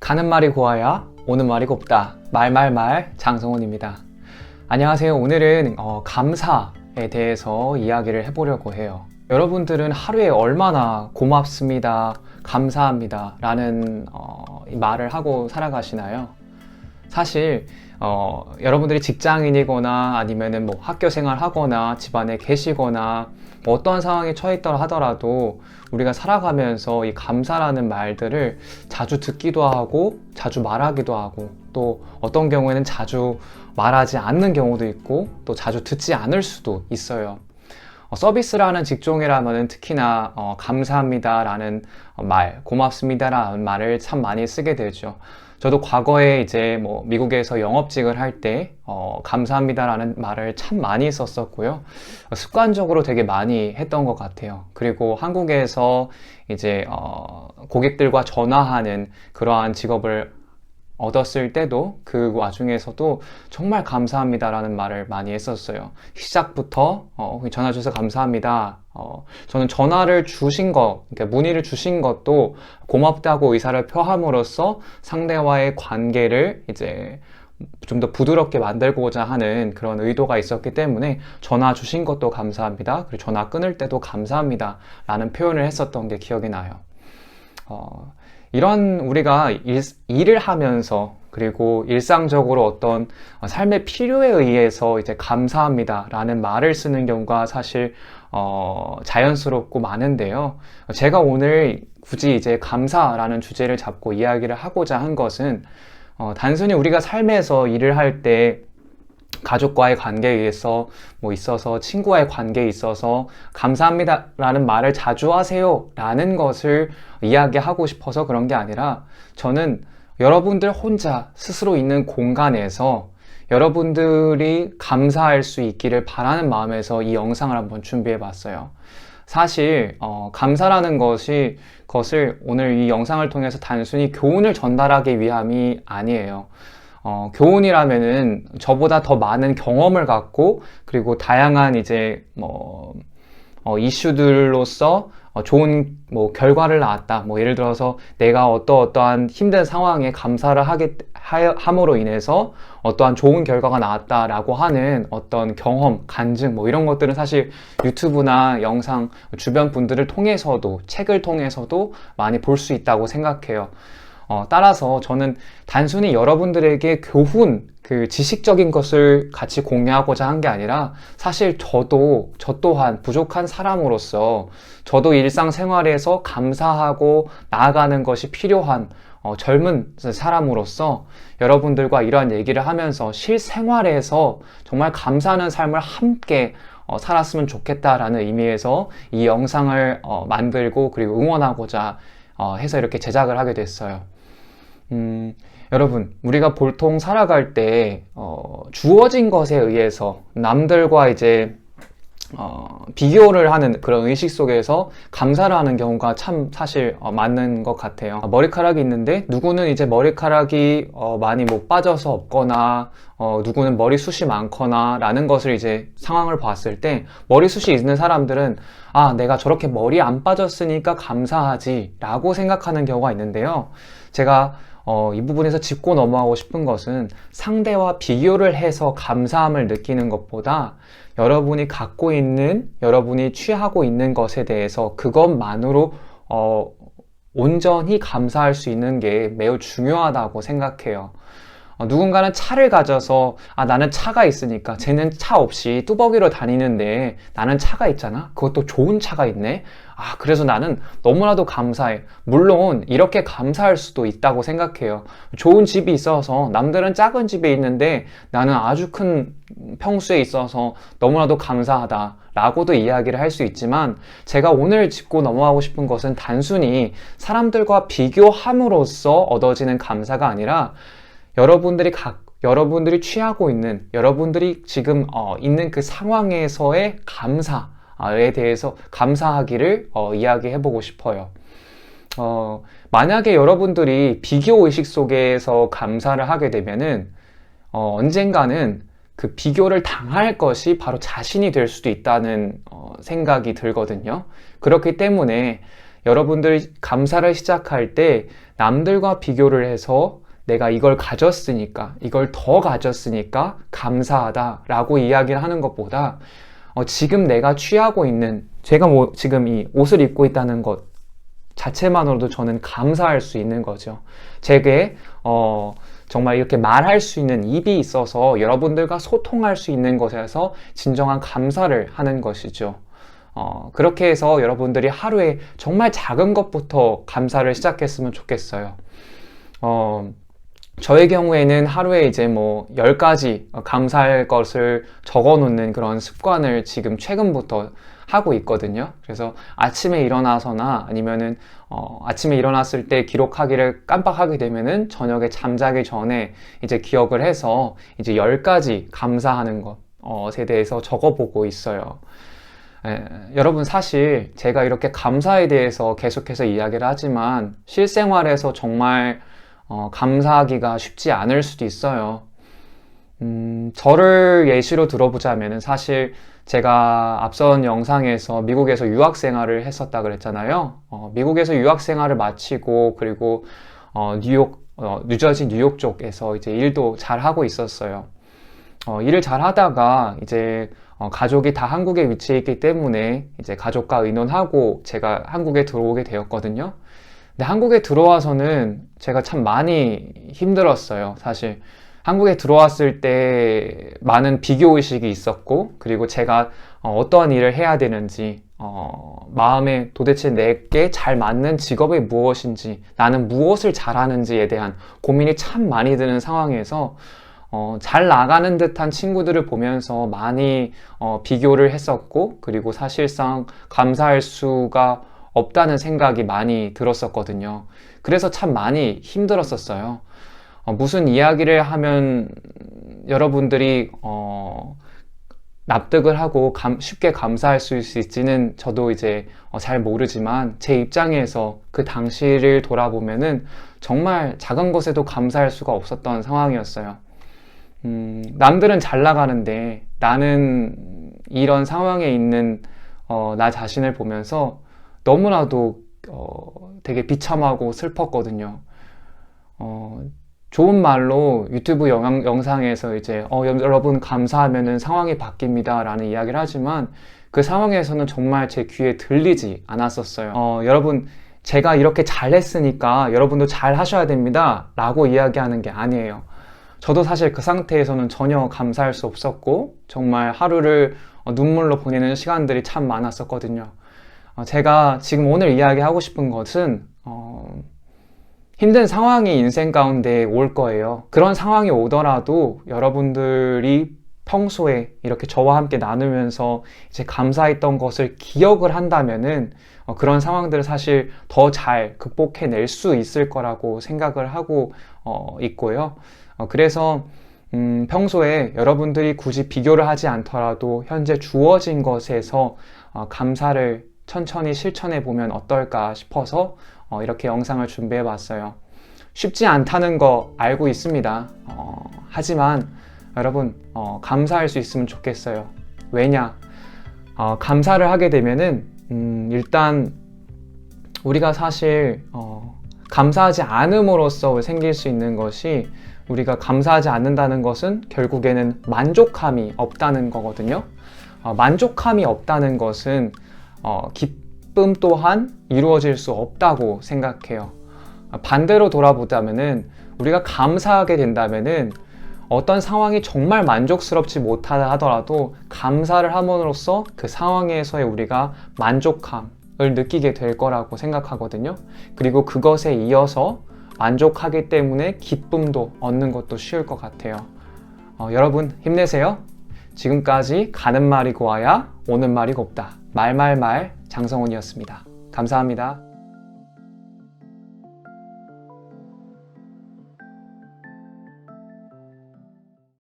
가는 말이 고와야 오는 말이 곱다. 말말말 장성훈입니다. 안녕하세요. 오늘은 감사에 대해서 이야기를 해보려고 해요. 여러분들은 하루에 얼마나 고맙습니다, 감사합니다 라는 말을 하고 살아가시나요? 사실 여러분들이 직장인이거나 아니면은 뭐 학교 생활하거나 집안에 계시거나 뭐 어떠한 상황에 처했더라 하더라도 우리가 살아가면서 이 감사라는 말들을 자주 듣기도 하고 자주 말하기도 하고 또 어떤 경우에는 자주 말하지 않는 경우도 있고 또 자주 듣지 않을 수도 있어요. 서비스라는 직종이라면 특히나 감사합니다 라는 말, 고맙습니다 라는 말을 참 많이 쓰게 되죠. 저도 과거에 이제 뭐 미국에서 영업직을 할 때 감사합니다 라는 말을 참 많이 썼었고요. 습관적으로 되게 많이 했던 것 같아요. 그리고 한국에서 이제 고객들과 전화하는 그러한 직업을 얻었을 때도 그 와중에서도 정말 감사합니다 라는 말을 많이 했었어요. 시작부터 전화 주셔서 감사합니다. 저는 전화를 주신 것, 그러니까 문의를 주신 것도 고맙다고 의사를 표함으로써 상대와의 관계를 이제 좀 더 부드럽게 만들고자 하는 그런 의도가 있었기 때문에 전화 주신 것도 감사합니다. 그리고 전화 끊을 때도 감사합니다 라는 표현을 했었던 게 기억이 나요. 이런 우리가 일을 하면서 그리고 일상적으로 어떤 삶의 필요에 의해서 이제 감사합니다 라는 말을 쓰는 경우가 사실 자연스럽고 많은데요. 제가 오늘 굳이 이제 감사라는 주제를 잡고 이야기를 하고자 한 것은 단순히 우리가 삶에서 일을 할 때 가족과의 관계에 의해서 뭐 있어서 친구와의 관계에 있어서 감사합니다 라는 말을 자주 하세요 라는 것을 이야기하고 싶어서 그런 게 아니라 저는 여러분들 혼자 스스로 있는 공간에서 여러분들이 감사할 수 있기를 바라는 마음에서 이 영상을 한번 준비해 봤어요. 사실 감사라는 것을 오늘 이 영상을 통해서 단순히 교훈을 전달하기 위함이 아니에요. 교훈이라면은 저보다 더 많은 경험을 갖고 그리고 다양한 이제 이슈들로서 좋은 결과를 낳았다. 예를 들어서 내가 어떠한 힘든 상황에 감사를 함으로 인해서 어떠한 좋은 결과가 나왔다라고 하는 어떤 경험, 간증 이런 것들은 사실 유튜브나 영상 주변 분들을 통해서도 책을 통해서도 많이 볼 수 있다고 생각해요. 따라서 저는 단순히 여러분들에게 교훈, 그 지식적인 것을 같이 공유하고자 한 게 아니라 사실 저 또한 부족한 사람으로서 저도 일상생활에서 감사하고 나아가는 것이 필요한 젊은 사람으로서 여러분들과 이러한 얘기를 하면서 실생활에서 정말 감사하는 삶을 함께 살았으면 좋겠다라는 의미에서 이 영상을 만들고 그리고 응원하고자 해서 이렇게 제작을 하게 됐어요. 여러분, 우리가 보통 살아갈 때 주어진 것에 의해서 남들과 이제 비교를 하는 그런 의식 속에서 감사를 하는 경우가 참 사실 맞는 것 같아요. 머리카락이 있는데 누구는 이제 머리카락이 많이 못 빠져서 없거나 누구는 머리숱이 많거나 라는 것을 이제 상황을 봤을 때 머리숱이 있는 사람들은 내가 저렇게 머리 안 빠졌으니까 감사하지 라고 생각하는 경우가 있는데요. 제가 이 부분에서 짚고 넘어가고 싶은 것은 상대와 비교를 해서 감사함을 느끼는 것보다 여러분이 갖고 있는, 여러분이 취하고 있는 것에 대해서 그것만으로 온전히 감사할 수 있는 게 매우 중요하다고 생각해요. 누군가는 차를 가져서 나는 차가 있으니까 쟤는 차 없이 뚜벅이로 다니는데 나는 차가 있잖아? 그것도 좋은 차가 있네? 그래서 나는 너무나도 감사해. 물론 이렇게 감사할 수도 있다고 생각해요. 좋은 집이 있어서 남들은 작은 집에 있는데 나는 아주 큰 평수에 있어서 너무나도 감사하다 라고도 이야기를 할 수 있지만 제가 오늘 짚고 넘어가고 싶은 것은 단순히 사람들과 비교함으로써 얻어지는 감사가 아니라 여러분들이 취하고 있는, 여러분들이 지금 있는 그 상황에서의 감사에 대해서 감사하기를 이야기해 보고 싶어요. 만약에 여러분들이 비교의식 속에서 감사를 하게 되면은 언젠가는 그 비교를 당할 것이 바로 자신이 될 수도 있다는 생각이 들거든요. 그렇기 때문에 여러분들이 감사를 시작할 때 남들과 비교를 해서 내가 이걸 가졌으니까, 이걸 더 가졌으니까 감사하다라고 이야기를 하는 것보다 지금 내가 취하고 있는, 제가 뭐 지금 이 옷을 입고 있다는 것 자체만으로도 저는 감사할 수 있는 거죠. 제게 정말 이렇게 말할 수 있는 입이 있어서 여러분들과 소통할 수 있는 것에서 진정한 감사를 하는 것이죠. 그렇게 해서 여러분들이 하루에 정말 작은 것부터 감사를 시작했으면 좋겠어요. 저의 경우에는 하루에 이제 뭐 10가지 감사할 것을 적어 놓는 그런 습관을 지금 최근부터 하고 있거든요. 그래서 아침에 일어나서나 아니면은 아침에 일어났을 때 기록하기를 깜빡하게 되면은 저녁에 잠자기 전에 이제 기억을 해서 이제 10가지 감사하는 것에 대해서 적어보고 있어요. 여러분, 사실 제가 이렇게 감사에 대해서 계속해서 이야기를 하지만 실생활에서 정말 감사하기가 쉽지 않을 수도 있어요. 저를 예시로 들어보자면은 사실 제가 앞선 영상에서 미국에서 유학 생활을 했었다 그랬잖아요. 미국에서 유학 생활을 마치고 그리고 뉴저지 뉴욕 쪽에서 이제 일도 잘 하고 있었어요. 일을 잘 하다가 이제 가족이 다 한국에 위치해 있기 때문에 이제 가족과 의논하고 제가 한국에 들어오게 되었거든요. 근데 한국에 들어와서는 제가 참 많이 힘들었어요. 사실 한국에 들어왔을 때 많은 비교의식이 있었고, 그리고 제가 어떠한 일을 해야 되는지, 마음에 도대체 내게 잘 맞는 직업이 무엇인지, 나는 무엇을 잘하는지에 대한 고민이 참 많이 드는 상황에서 잘 나가는 듯한 친구들을 보면서 많이 비교를 했었고, 그리고 사실상 감사할 수가 없다는 생각이 많이 들었었거든요. 그래서 참 많이 힘들었었어요. 무슨 이야기를 하면 여러분들이 납득을 하고 쉽게 감사할 수 있을지는 저도 이제 잘 모르지만, 제 입장에서 그 당시를 돌아보면은 정말 작은 것에도 감사할 수가 없었던 상황이었어요. 남들은 잘 나가는데 나는 이런 상황에 있는 나 자신을 보면서 너무나도 되게 비참하고 슬펐거든요. 좋은 말로 유튜브 영상에서 이제 여러분 감사하면은 상황이 바뀝니다 라는 이야기를 하지만, 그 상황에서는 정말 제 귀에 들리지 않았었어요. 여러분, 제가 이렇게 잘했으니까 여러분도 잘 하셔야 됩니다 라고 이야기하는 게 아니에요. 저도 사실 그 상태에서는 전혀 감사할 수 없었고, 정말 하루를 눈물로 보내는 시간들이 참 많았었거든요. 제가 지금 오늘 이야기하고 싶은 것은 힘든 상황이 인생 가운데 올 거예요. 그런 상황이 오더라도 여러분들이 평소에 이렇게 저와 함께 나누면서 이제 감사했던 것을 기억을 한다면은 그런 상황들을 사실 더 잘 극복해낼 수 있을 거라고 생각을 하고 있고요. 그래서 평소에 여러분들이 굳이 비교를 하지 않더라도 현재 주어진 것에서 감사를 천천히 실천해 보면 어떨까 싶어서 이렇게 영상을 준비해 봤어요. 쉽지 않다는 거 알고 있습니다. 하지만 여러분 감사할 수 있으면 좋겠어요. 왜냐? 감사를 하게 되면은 일단 우리가 사실 감사하지 않음으로써 생길 수 있는 것이, 우리가 감사하지 않는다는 것은 결국에는 만족감이 없다는 거거든요. 만족감이 없다는 것은 기쁨 또한 이루어질 수 없다고 생각해요. 반대로 돌아보자면은, 우리가 감사하게 된다면은 어떤 상황이 정말 만족스럽지 못하다 하더라도 감사를 함으로써 그 상황에서의 우리가 만족감을 느끼게 될 거라고 생각하거든요. 그리고 그것에 이어서 만족하기 때문에 기쁨도 얻는 것도 쉬울 것 같아요. 여러분 힘내세요. 지금까지 가는 말이 고와야 오는 말이 곱다. 말말말 장성훈이었습니다. 감사합니다.